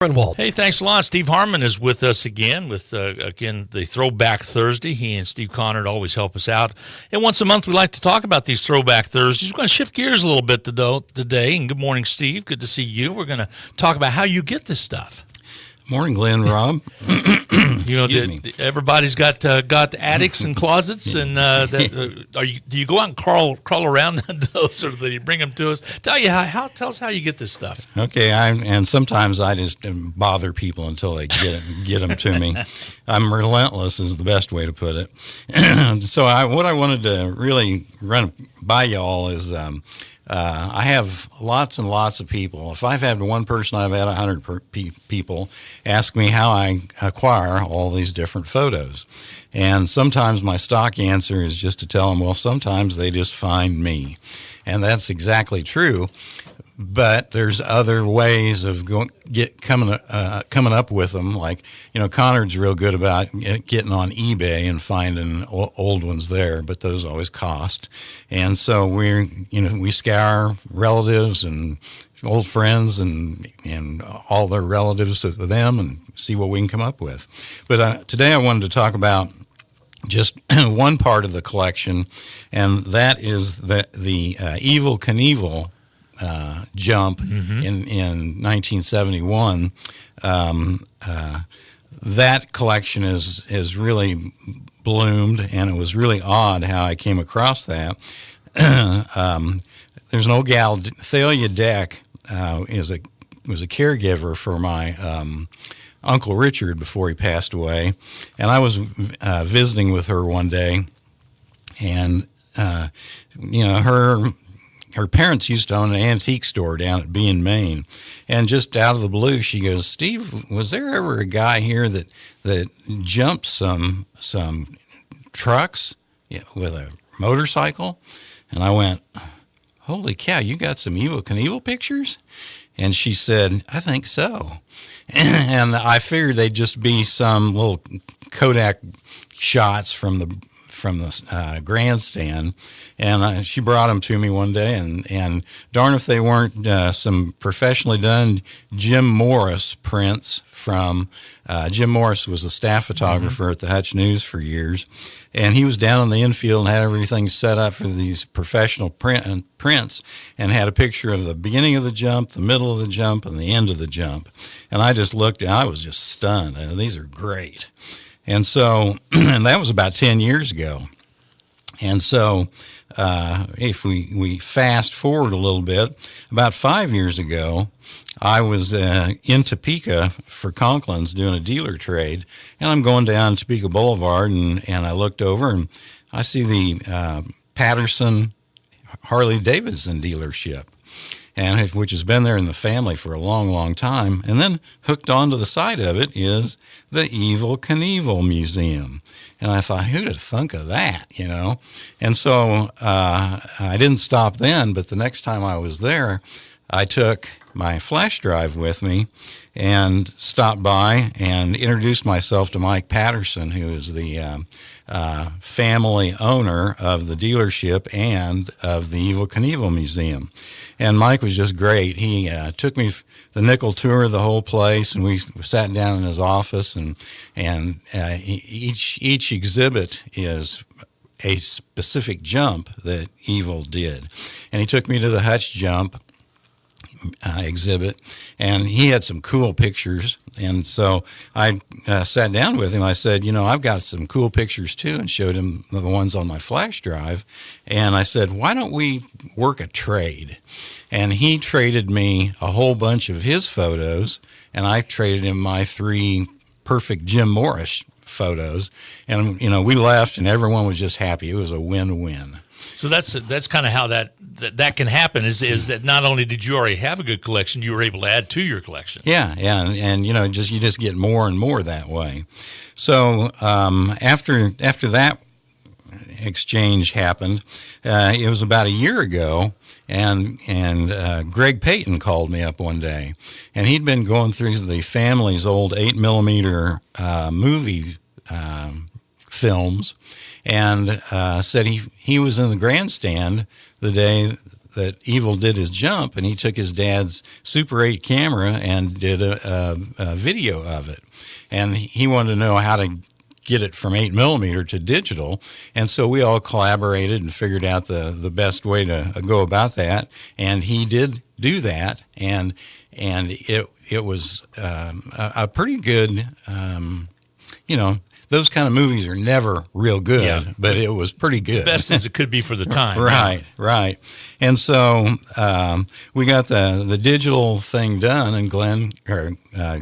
Walt. Hey, thanks a lot. Steve Harmon is with us again with, the Throwback Thursday. He and Steve Connard always help us out. And once a month, we like to talk about these Throwback Thursdays. We're going to shift gears a little bit today. And good morning, Steve. Good to see you. We're going to talk about how you get this stuff. Morning, Glenn, Rob. Everybody's got attics and closets, and do you go out and crawl around those, or do you bring them to us? Tell us how you get this stuff. Okay, and sometimes I just bother people until they get them to me. I'm relentless is the best way to put it. So what I wanted to really run by y'all is. I have lots and lots of people. If I've had one person, I've had 100 people ask me how I acquire all these different photos. And sometimes my stock answer is just to tell them, well, sometimes they just find me. And that's exactly true. But there's other ways of coming up with them. Like, Connard's real good about getting on eBay and finding old ones there, but those always cost. And so we scour relatives and old friends and all their relatives with them and see what we can come up with. But today I wanted to talk about just one part of the collection, and that is the Evel Knievel jump in 1971. That collection is really bloomed, and it was really odd how I came across that. There's an old gal, Thalia Deck, was a caregiver for my Uncle Richard before he passed away, and I was visiting with her one day, and her parents used to own an antique store down at B in Maine, and just out of the blue, she goes, "Steve, was there ever a guy here that jumped some trucks with a motorcycle?" And I went, "Holy cow, you got some Evel Knievel pictures?" And she said, "I think so." And I figured they'd just be some little Kodak shots from the grandstand, and she brought them to me one day, and darn if they weren't some professionally done Jim Morris prints from Jim Morris was a staff photographer at the Hutch News for years, and he was down in the infield and had everything set up for these professional prints, and had a picture of the beginning of the jump, the middle of the jump, and the end of the jump. And I just looked, and I was just stunned. These are great. And so, and that was about 10 years ago. And so, if we fast forward a little bit, about 5 years ago, I was in Topeka for Conklin's doing a dealer trade, and I'm going down Topeka Boulevard, and I looked over, and I see the Patterson Harley-Davidson dealership, and which has been there in the family for a long, long time. And then hooked onto the side of it is the Evel Knievel Museum. And I thought, who'd have thunk of that, And so I didn't stop then, but the next time I was there, I took my flash drive with me and stopped by and introduced myself to Mike Patterson, who is the family owner of the dealership and of the Evel Knievel Museum. And Mike was just great. He took me the nickel tour of the whole place, and we sat down in his office, and each exhibit is a specific jump that Evel did. And he took me to the Hutch jump exhibit, and he had some cool pictures. And so I sat down with him. I said, I've got some cool pictures too, and showed him the ones on my flash drive. And I said, why don't we work a trade? And he traded me a whole bunch of his photos, and I traded him my 3 perfect Jim Morris photos. And, we left, and everyone was just happy. It was a win-win. So that's kind of how that can happen. Is that not only did you already have a good collection, you were able to add to your collection. Yeah, and you just get more and more that way. So after that exchange happened, it was about a year ago, and Greg Payton called me up one day, and he'd been going through the family's old 8mm movie films, and said he was in the grandstand the day that Evil did his jump, and he took his dad's Super 8 camera and did a video of it. And he wanted to know how to get it from 8mm to digital, and so we all collaborated and figured out the best way to go about that. And he did do that, and it was a pretty good, those kind of movies are never real good, but it was pretty good. Best as it could be for the time. Right. And so we got the digital thing done, and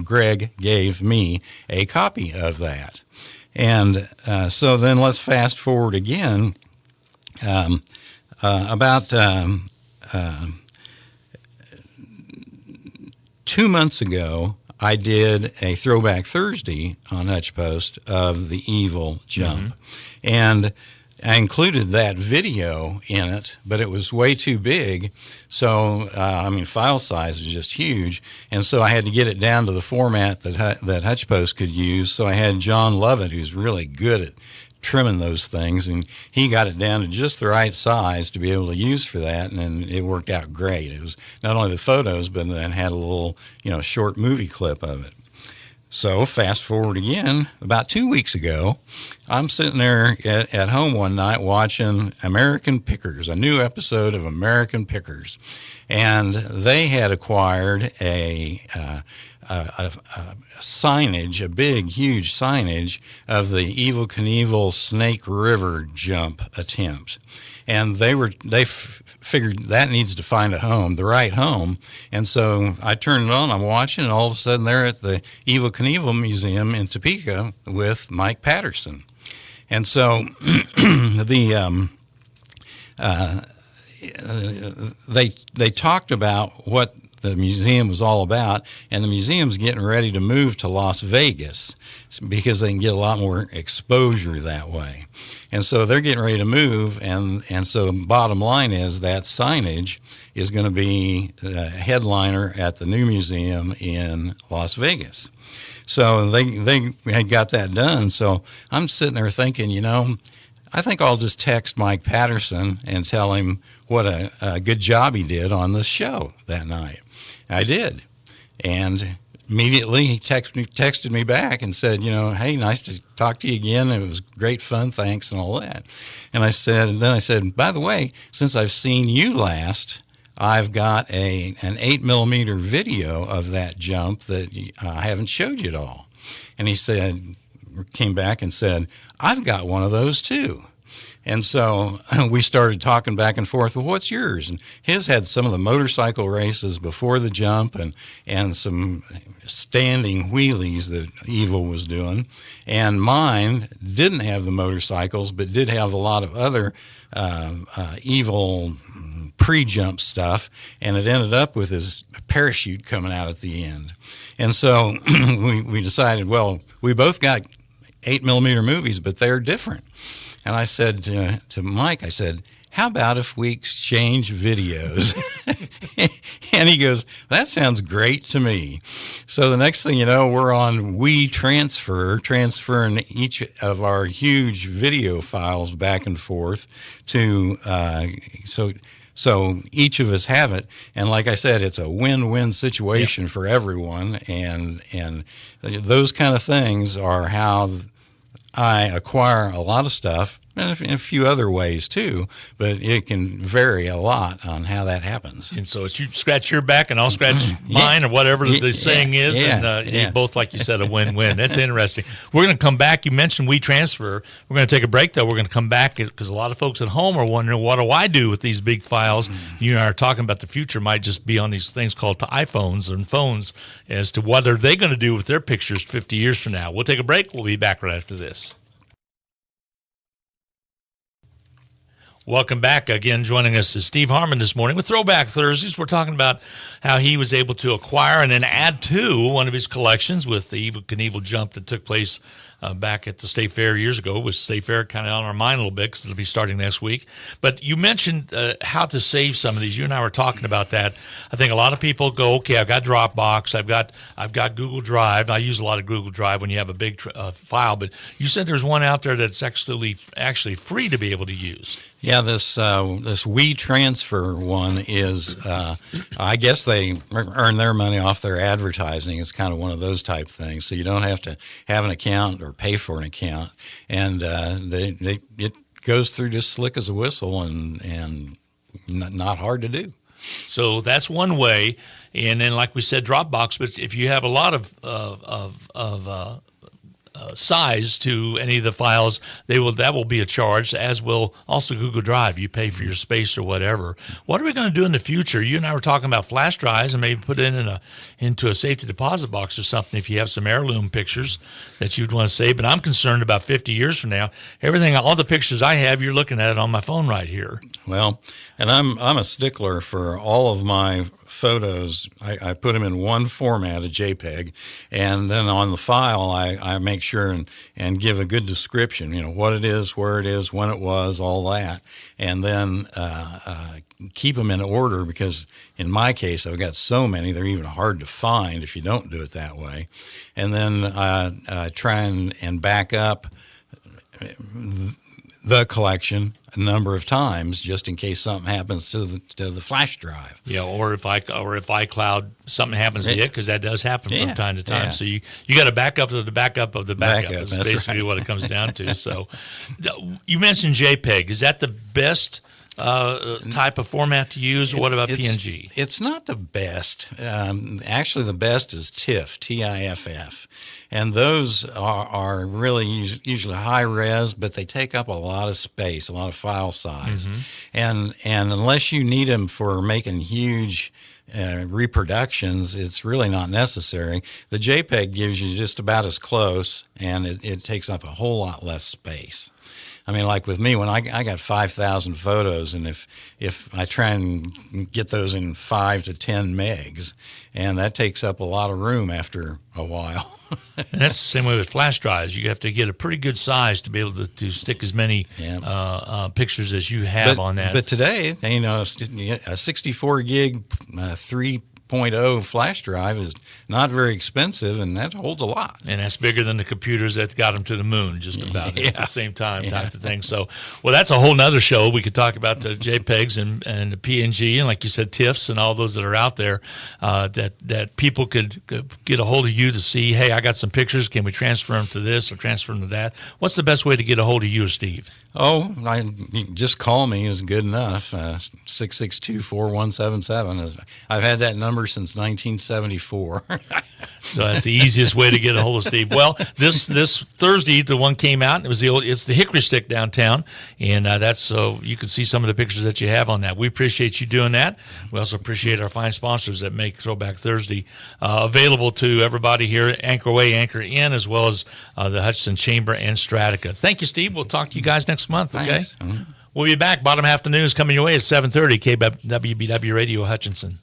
Greg gave me a copy of that. And so then let's fast forward again. About 2 months ago, I did a Throwback Thursday on HutchPost of the Evil jump. And I included that video in it, but it was way too big. So, file size was just huge. And so I had to get it down to the format that HutchPost could use. So I had John Lovett, who's really good at trimming those things, and he got it down to just the right size to be able to use for that, and it worked out great. It was not only the photos, but then had a little, short movie clip of it. So fast forward again, about 2 weeks ago, I'm sitting there at home one night watching American Pickers, a new episode of American Pickers, and they had acquired a signage, a big, huge signage of the Evel Knievel Snake River jump attempt. And they figured that needs to find a home, the right home. And so I turned it on, I'm watching, and all of a sudden they're at the Evel Knievel Museum in Topeka with Mike Patterson. And so they talked about what the museum was all about, and the museum's getting ready to move to Las Vegas because they can get a lot more exposure that way. And so they're getting ready to move, and so bottom line is that signage is going to be a headliner at the new museum in Las Vegas. So they had got that done. So I'm sitting there thinking, I think I'll just text Mike Patterson and tell him what a good job he did on the show that night. I did. And immediately he texted me back and said, hey, nice to talk to you again. It was great fun. Thanks and all that. And I said, by the way, since I've seen you last, I've got an 8mm video of that jump that I haven't showed you at all. And he came back and said, I've got one of those too. And so we started talking back and forth, well, what's yours? And his had some of the motorcycle races before the jump and some standing wheelies that Evil was doing. And mine didn't have the motorcycles, but did have a lot of other Evil pre-jump stuff. And it ended up with his parachute coming out at the end. And so we decided, well, we both got 8mm movies, but they're different. And I said to Mike, I said, how about if we exchange videos? And he goes, that sounds great to me. So the next thing you know, we're on WeTransfer, transferring each of our huge video files back and forth to so each of us have it. And like I said, it's a win-win situation for everyone. And those kind of things are how I acquire a lot of stuff, and in a few other ways too, but it can vary a lot on how that happens. And so it's you scratch your back and I'll scratch mine, or whatever the saying is, and both, like you said, a win-win. That's interesting. We're going to come back. You mentioned WeTransfer. We're going to take a break, though. We're going to come back because a lot of folks at home are wondering, what do I do with these big files? You and I are talking about the future might just be on these things called iPhones and phones as to what are they going to do with their pictures 50 years from now. We'll take a break. We'll be back right after this. Welcome back. Again, joining us is Steve Harmon this morning with Throwback Thursdays. We're talking about how he was able to acquire and then add to one of his collections with the Evel Knievel jump that took place back at the State Fair years ago. It was State Fair kind of on our mind a little bit because it'll be starting next week. But you mentioned how to save some of these. You and I were talking about that. I think a lot of people go, okay, I've got Dropbox, I've got Google Drive. I use a lot of Google Drive when you have a big file. But you said there's one out there that's actually free to be able to use. Yeah, this WeTransfer one is, I guess they earn their money off their advertising. It's kind of one of those type things. So you don't have to have an account or pay for an account, and it goes through just slick as a whistle and not hard to do. So that's one way, and then like we said, Dropbox. But if you have a lot of size to any of the files, that will be a charge, as will also Google Drive. You pay for your space or whatever. What are we going to do in the future? You and I were talking about flash drives and maybe put it into a safety deposit box or something if you have some heirloom pictures that you'd want to save. But I'm concerned about 50 years from now. All the pictures I have, you're looking at it on my phone right here. Well, and I'm a stickler for all of my photos. I put them in one format, a JPEG, and then on the file I make sure and give a good description, what it is, where it is, when it was, all that, and then keep them in order, because in my case I've got so many they're even hard to find if you don't do it that way. And then try and back up the collection a number of times just in case something happens to the flash drive. Yeah, or if iCloud something happens to it, because that does happen from time to time. Yeah. So you got to back up to the backup of the backup. Is basically what it comes down to. So you mentioned JPEG. Is that the best type of format to use, or what about PNG? It's not the best. Actually, the best is TIFF, TIFF. And those are really usually high res, but they take up a lot of space, a lot of file size. Mm-hmm. And unless you need them for making huge reproductions, it's really not necessary. The JPEG gives you just about as close, and it takes up a whole lot less space. I mean, like with me, when I got 5,000 photos, and if I try and get those in 5 to 10 megs, and that takes up a lot of room after a while. And that's the same way with flash drives. You have to get a pretty good size to be able to stick as many pictures as you have on that. But today, a 64 gig 3.0 flash drive is not very expensive, and that holds a lot. And that's bigger than the computers that got them to the moon, just about at the same time, type of thing. So, well, that's a whole nother show. We could talk about the JPEGs and the PNG, and like you said, TIFFs and all those that are out there that people could get a hold of you to see, hey, I got some pictures. Can we transfer them to this or transfer them to that? What's the best way to get a hold of you or Steve? Oh, just call me is good enough. 662-4177. I've had that number since 1974. So that's the easiest way to get a hold of Steve. Well, this Thursday, the one came out. It's the Hickory Stick downtown, and that's so you can see some of the pictures that you have on that. We appreciate you doing that. We also appreciate our fine sponsors that make Throwback Thursday available to everybody here, Anchor Way, Anchor Inn, as well as the Hutchinson Chamber and Stratica. Thank you, Steve. We'll talk to you guys next month. Okay. Thanks. Mm-hmm. We'll be back. Bottom half of the news coming your way at 7:30. KWBW Radio Hutchinson.